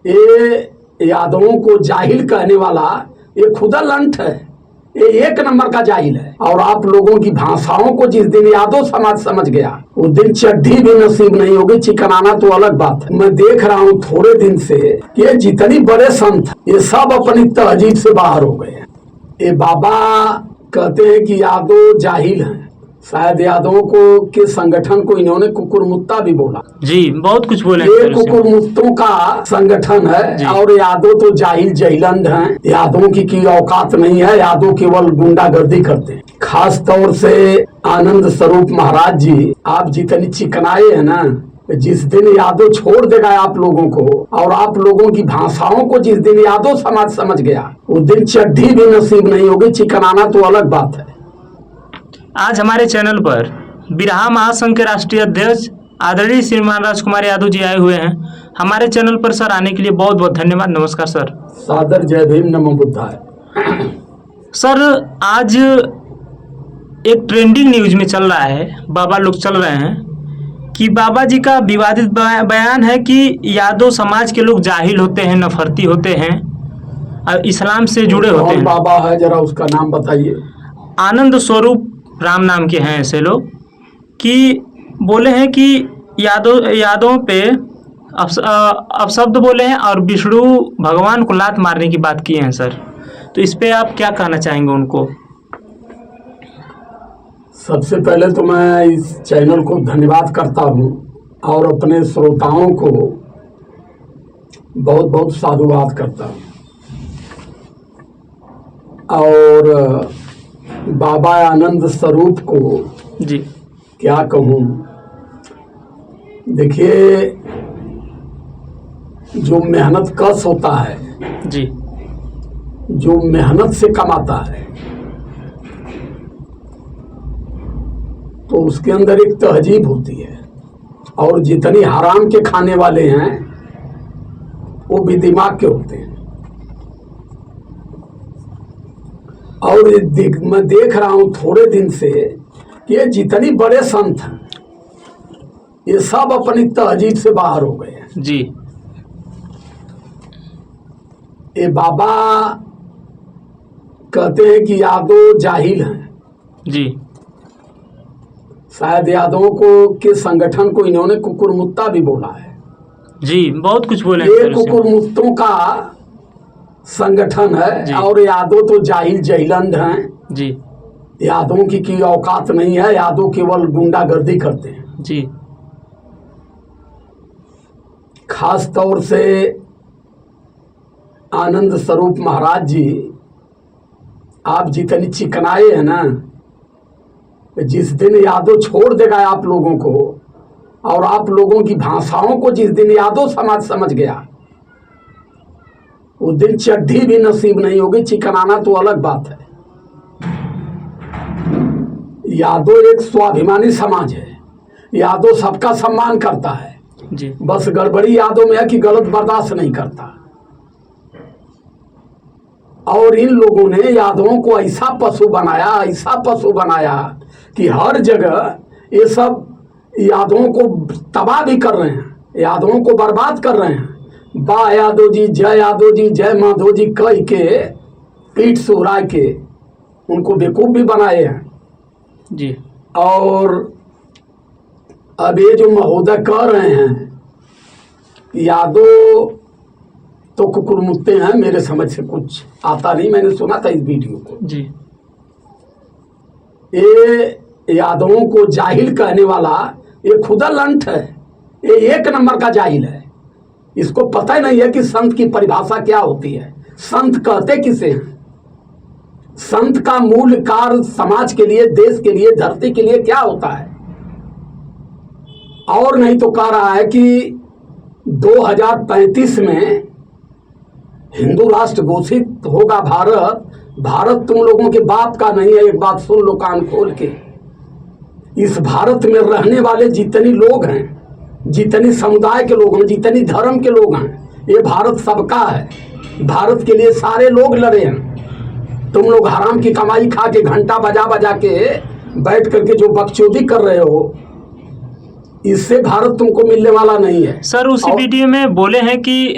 ये यादवों को जाहिल कहने वाला ये खुदा लंठ है, ये एक नंबर का जाहिल है। और आप लोगों की भाषाओं को जिस दिन यादव समाज समझ गया उस दिन चड्ढी भी नसीब नहीं होगी, चिकनाना तो अलग बात है। मैं देख रहा हूँ थोड़े दिन से ये जितनी बड़े संत ये सब अपनी तहजीब से बाहर हो गए हैं। ये बाबा कहते हैं कि यादव जाहिल हैं, शायद यादवों को के संगठन को इन्होंने कुकुरमुत्ता भी बोला। जी, बहुत कुछ बोले। ये कुकुरमुत्तों का संगठन है और यादव तो जाहिल जहिलंद हैं। यादवों की औकात नहीं है, यादव केवल गुंडागर्दी करते हैं। खास तौर से आनंद स्वरूप महाराज जी, आप जितनी चिकनाए हैं ना, जिस दिन यादव छोड़ देगा आप लोगों को और आप लोगों की भाषाओं को जिस दिन यादव समाज समझ गया उस दिन चड्ढी भी नसीब नहीं होगी, चिकनाना तो अलग बात है। आज हमारे चैनल पर बिरहा महासंघ के राष्ट्रीय अध्यक्ष आदरणीय श्रीमान राजकुमार यादव जी आए हुए हैं। हमारे चैनल पर सर आने के लिए बहुत बहुत धन्यवाद। नमस्कार सर। सादर जय भीम, नमो बुद्धाय। सर, आज एक ट्रेंडिंग न्यूज में चल रहा है, बाबा लोग चल रहे हैं कि बाबा जी का विवादित बयान है कि यादव समाज के लोग जाहिल होते हैं, नफरती होते हैं और इस्लाम से जुड़े होते हैं। बाबा है, जरा उसका नाम बताइए। आनंद स्वरूप राम नाम के हैं ऐसे लोग, कि बोले हैं कि यादवों पे अपशब्द बोले हैं और विष्णु भगवान को लात मारने की बात की है सर। तो इस पे आप क्या कहना चाहेंगे उनको? सबसे पहले तो मैं इस चैनल को धन्यवाद करता हूं और अपने श्रोताओं को बहुत बहुत साधुवाद करता हूं। और बाबा आनंद स्वरूप को जी क्या कहूं, देखिए जो मेहनत कश होता है जी, जो मेहनत से कमाता है तो उसके अंदर एक तहजीब होती है। और जितनी हराम के खाने वाले हैं वो भी दिमाग के होते हैं। और मैं देख रहा हूं थोड़े दिन से कि ये जितनी बड़े संत हैं ये सब अपनी तहजीब से बाहर हो गए हैं। जी, ये बाबा कहते हैं कि यादव जाहिल हैं। जी, शायद यादवों के संगठन को इन्होंने कुकुरमुत्ता भी बोला है। जी, बहुत कुछ बोले। ये कुकुरमुत्तों का संगठन है और यादव तो जाहिल जहिलंद हैं। जी, यादवों की औकात नहीं है, यादव केवल गुंडागर्दी करते हैं। जी, खास तौर से आनंद स्वरूप महाराज जी, आप जितनी चिकनाए हैं ना, जिस दिन यादव छोड़ देगा आप लोगों को और आप लोगों की भाषाओं को जिस दिन यादव समाज समझ गया उस दिन चड्ढी भी नसीब नहीं होगी, चिकनाना तो अलग बात है। यादव एक स्वाभिमानी समाज है, यादव सबका सम्मान करता है जी। बस गड़बड़ी यादव में है कि गलत बर्दाश्त नहीं करता। और इन लोगों ने यादवों को ऐसा पशु बनाया कि हर जगह ये सब यादवों को तबाह भी कर रहे हैं, यादवों को बर्बाद कर रहे हैं। बा यादव जी, जय माधव जी कह के पीठ सुहरा के उनको बेवकूफ भी बनाए हैं जी। और अब ये जो महोदय कह रहे हैं यादव तो कुकुरमुत्ते हैं, मेरे समझ से कुछ आता नहीं। मैंने सुना था इस वीडियो को जी। ये यादवों को जाहिल कहने वाला ये खुदा लंठ है, ये एक नंबर का जाहिल है। इसको पता ही नहीं है कि संत की परिभाषा क्या होती है, संत कहते किसे हैं, संत का मूल कार्य समाज के लिए, देश के लिए, धरती के लिए क्या होता है। और नहीं तो कह रहा है कि 2035 में हिंदू राष्ट्र घोषित होगा भारत। भारत तुम लोगों के बाप का नहीं है। एक बात सुन लो कान खोल के, इस भारत में रहने वाले जितने लोग हैं, जितने समुदाय के लोग हैं, जितने धर्म के लोग हैं, ये भारत सबका है। भारत के लिए सारे लोग लड़े हैं। तुम लोग हराम की कमाई खा के घंटा बजा बजा के बैठ करके जो बकचोदी कर रहे हो, इससे भारत तुमको मिलने वाला नहीं है। सर उसी वीडियो में बोले हैं कि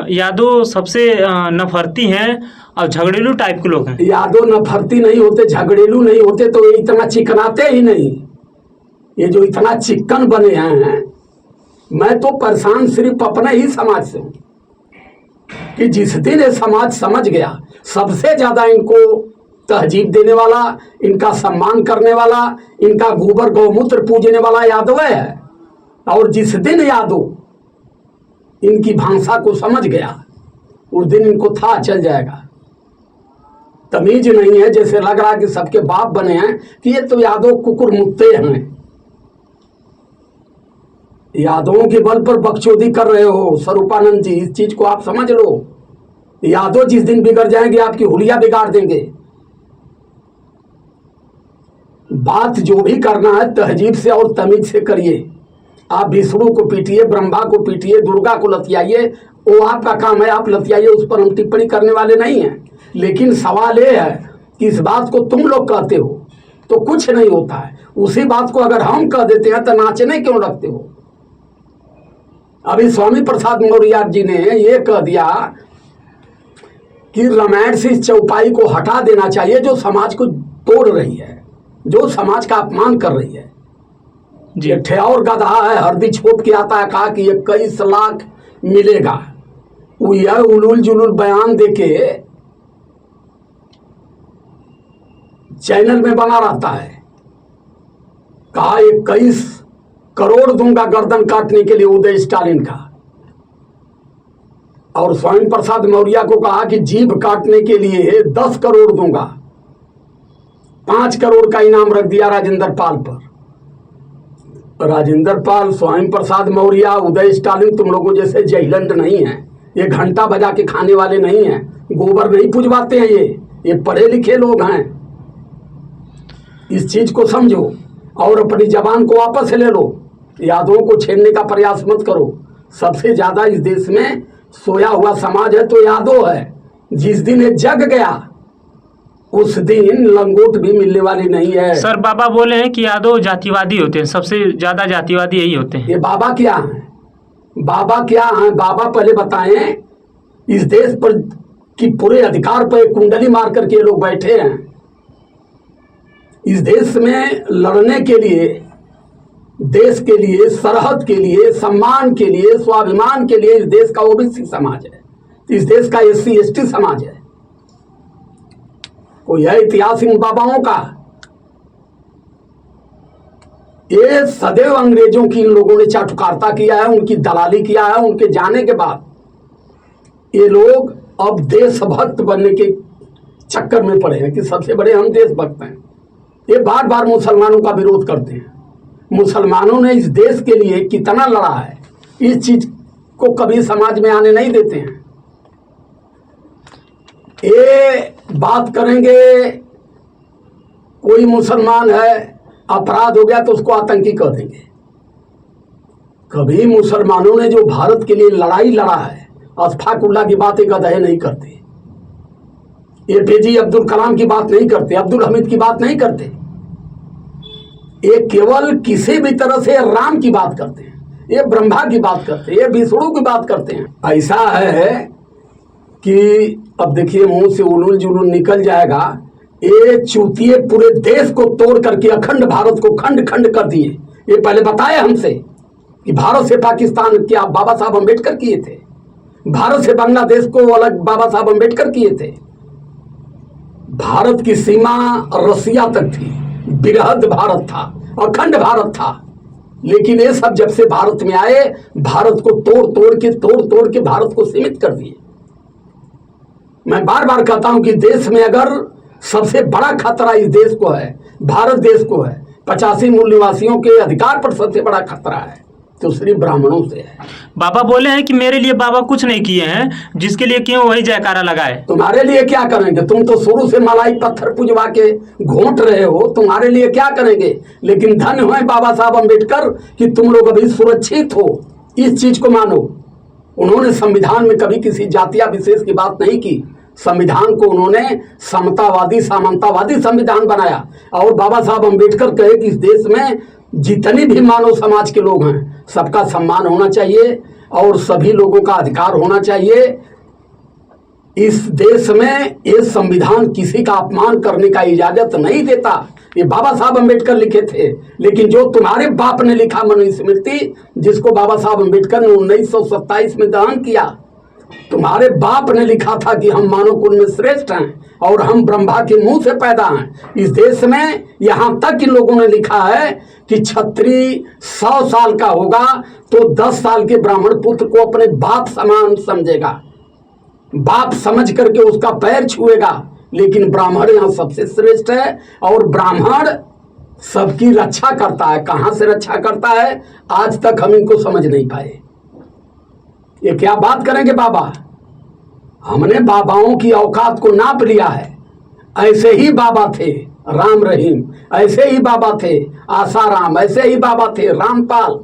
यादव सबसे नफरती हैं और झगड़ेलू टाइप के लोग हैं। यादव नफरती नहीं होते, झगड़ेलू नहीं होते तो ये इतना चिकनाते ही नहीं। ये जो इतना चिकन बने हैं, मैं तो परेशान सिर्फ अपने ही समाज से हूं कि जिस दिन ये समाज समझ गया सबसे ज्यादा इनको तहजीब देने वाला, इनका सम्मान करने वाला, इनका गोबर गौमूत्र पूजने वाला यादव है। और जिस दिन यादव इनकी भाषा को समझ गया उस दिन इनको था चल जाएगा। तमीज नहीं है, जैसे लग रहा कि सबके बाप बने हैं कि ये तो यादव कुकुर मुत्ते हैं। यादवों के बल पर बकचोदी कर रहे हो स्वरूपानंद जी, इस चीज को आप समझ लो। यादव जिस दिन बिगड़ जाएंगे आपकी हुलिया बिगाड़ देंगे। बात जो भी करना है तहजीब से और तमीज से करिए। आप विष्णु को पीटिए, ब्रह्मा को पीटिए, दुर्गा को लतियाइए, वो आपका काम है, आप लतियाइए, उस पर हम टिप्पणी करने वाले नहीं हैं। लेकिन सवाल ये है कि इस बात को तुम लोग कहते हो तो कुछ नहीं होता है, उसी बात को अगर हम कह देते हैं तो नाचने क्यों लगते हो। अभी स्वामी प्रसाद मौर्य जी ने ये कह दिया कि रामायण से इस चौपाई को हटा देना चाहिए जो समाज को तोड़ रही है, जो समाज का अपमान कर रही है। जी और गधा है, हरदी छोप के आता है, कहा कि 21 लाख मिलेगा। वो यह उलूल जुलूल बयान देके चैनल में बना रहता है। कहा 21 करोड़ दूंगा गर्दन काटने के लिए उदय स्टालिन का। और स्वामी प्रसाद मौर्य को कहा कि जीभ काटने के लिए 10 करोड़ दूंगा। 5 करोड़ का इनाम रख दिया राजेंद्र पाल पर। राजेंद्र पाल, स्वामी प्रसाद मौर्य, उदय स्टालिन तुम लोगों जैसे जयलंड नहीं है। ये घंटा बजा के खाने वाले नहीं हैं, गोबर नहीं पुजवाते हैं। ये पढ़े लिखे लोग हैं। इस चीज को समझो और अपनी जबान को वापस ले लो। यादवों को छेड़ने का प्रयास मत करो। सबसे ज्यादा इस देश में सोया हुआ समाज है तो यादव है। जिस दिन ये जग गया उस दिन लंगोट भी मिलने वाली नहीं है। सर बाबा बोले हैं कि यादव जातिवादी होते हैं, सबसे ज्यादा जातिवादी यही होते हैं। ये बाबा क्या है? बाबा क्या है? बाबा पहले बताएं, इस देश पर की पूरे अधिकार पर कुंडली मार करके लोग बैठे हैं। इस देश में लड़ने के लिए, देश के लिए, सरहद के लिए, सम्मान के लिए, स्वाभिमान के लिए इस देश का ओबीसी समाज है, इस देश का SC ST समाज है। कोई है इतिहास इन बाबाओं का? ये सदैव अंग्रेजों की इन लोगों ने चाटुकारिता किया है, उनकी दलाली किया है। उनके जाने के बाद ये लोग अब देशभक्त बनने के चक्कर में पड़े हैं कि सबसे बड़े हम देशभक्त हैं। ये बार बार मुसलमानों का विरोध करते हैं। मुसलमानों ने इस देश के लिए कितना लड़ा है, इस चीज को कभी समाज में आने नहीं देते हैं। ये बात करेंगे कोई मुसलमान है, अपराध हो गया तो उसको आतंकी कह देंगे। कभी मुसलमानों ने जो भारत के लिए लड़ाई लड़ा है, अशफाकुल्लाह की बात एक अदह नहीं करते, APJ अब्दुल कलाम की बात नहीं करते, अब्दुल हमीद की बात नहीं करते। ये केवल किसी भी तरह से राम की बात करते हैं, ये ब्रह्मा की बात करते हैं, ये विष्णु की बात करते हैं। ऐसा है कि अब देखिए मुंह से उलूल जुलूल निकल जाएगा। ये चूतिए पूरे देश को तोड़ करके अखंड भारत को खंड खंड कर दिए। ये पहले बताए हमसे कि भारत से पाकिस्तान क्या बाबा साहब अम्बेडकर किए थे, भारत से बांग्लादेश को अलग बाबा साहब अम्बेडकर किए थे। भारत की सीमा रसिया तक थी, बृहद भारत था, अखंड भारत था। लेकिन ये सब जब से भारत में आए, भारत को तोड़ तोड़ के भारत को सीमित कर दिए। मैं बार बार कहता हूं कि देश में अगर सबसे बड़ा खतरा इस देश को है, भारत देश को है, 85 मूल निवासियों के अधिकार पर सबसे बड़ा खतरा है तो सिर्फ ब्राह्मणों से है। बाबा बोले हैं कि मेरे लिए बाबा कुछ नहीं किए हैं, जिसके लिए क्यों वही जयकारा लगाए। तुम्हारे लिए क्या करेंगे? तुम तो शुरू से मलाई पत्थर पुजवा के घोंट रहे हो, तुम्हारे लिए क्या करेंगे? लेकिन धन्य हो बाबा साहब अम्बेडकर कि तुम लोग अभी सुरक्षित हो। इस चीज को मानो। उन्होंने संविधान में कभी किसी जातिया विशेष की बात नहीं की। संविधान को उन्होंने समतावादी सामंतावादी संविधान बनाया। और बाबा साहब अम्बेडकर कहे कि इस देश में जितनी भी मानव समाज के लोग हैं सबका सम्मान होना चाहिए और सभी लोगों का अधिकार होना चाहिए। इस देश में ये संविधान किसी का अपमान करने का इजाजत नहीं देता। ये बाबा साहब अम्बेडकर लिखे थे, लेकिन जो तुम्हारे बाप ने लिखा मनुस्मृति, जिसको बाबा साहब अम्बेडकर ने 1927 में दहन किया, तुम्हारे बाप ने लिखा था कि हम मानव कुल में श्रेष्ठ हैं और हम ब्रह्मा के मुंह से पैदा हैं। इस देश में यहां तक इन लोगों ने लिखा है कि क्षत्रिय 100 साल का होगा तो 10 साल के ब्राह्मण पुत्र को अपने बाप समान समझेगा, बाप समझ करके उसका पैर छुएगा। लेकिन ब्राह्मण यहाँ सबसे श्रेष्ठ है और ब्राह्मण सबकी रक्षा करता है। कहां से रक्षा करता है आज तक हम इनको समझ नहीं पाए। ये क्या बात करेंगे बाबा? हमने बाबाओं की औकात को नाप लिया है। ऐसे ही बाबा थे राम रहीम, ऐसे ही बाबा थे आसाराम, ऐसे ही बाबा थे रामपाल।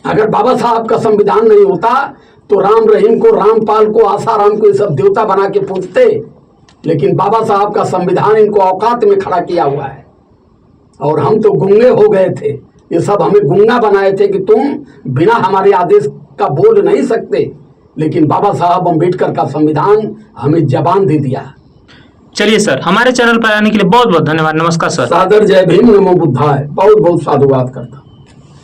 अगर बाबा साहब का संविधान नहीं होता तो राम रहीम को, रामपाल को, आसाराम को ये सब देवता बना के पूजते, लेकिन बाबा साहब का संविधान इनको औकात में खड़ा किया हुआ है। और हम तो गूंगे हो गए थे, ये सब हमें गूंगा बनाए थे कि तुम बिना हमारे आदेश का बोल नहीं सकते, लेकिन बाबा साहब अम्बेडकर का संविधान हमें जबान दे दिया। चलिए सर, हमारे चैनल पर आने के लिए बहुत बहुत धन्यवाद। नमस्कार सर। सादर जय भीम, नमो बुद्धाय। बहुत बहुत साधुवाद करता।